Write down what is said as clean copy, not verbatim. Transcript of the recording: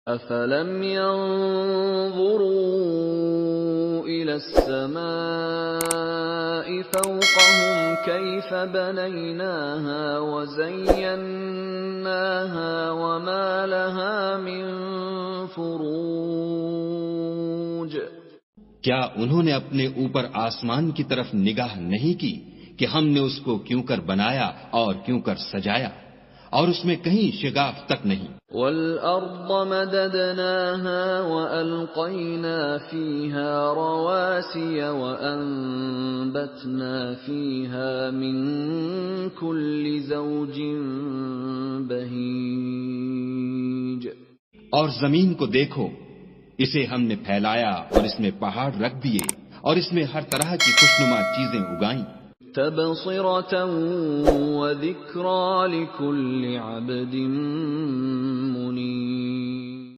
أَفَلَمْ يَنظُرُوا إِلَى السَّمَاءِ فَوْقَهُمْ كَيْفَ بَنَيْنَاهَا وَزَيَّنَّاهَا وَمَا لَهَا مِن فُرُوجٍ؟ کیا انہوں نے اپنے اوپر آسمان کی طرف نگاہ نہیں کی کہ ہم نے اس کو کیوں کر بنایا اور کیوں کر سجایا، اور اس میں کہیں شگاف تک نہیں۔ وَالْأَرْضَ مَدَدْنَاهَا وَأَلْقَيْنَا فِيهَا رَوَاسِيَ وَأَنبَتْنَا فِيهَا مِن كُلِّ زَوْجٍ بَهِيجٍ۔ اور زمین کو دیکھو، اسے ہم نے پھیلایا اور اس میں پہاڑ رکھ دیے اور اس میں ہر طرح کی خوشنما چیزیں اگائیں۔ تَبْصِرَةً وَذِكْرَىٰ لِكُلِّ عَبْدٍ مُنِيبٍ۔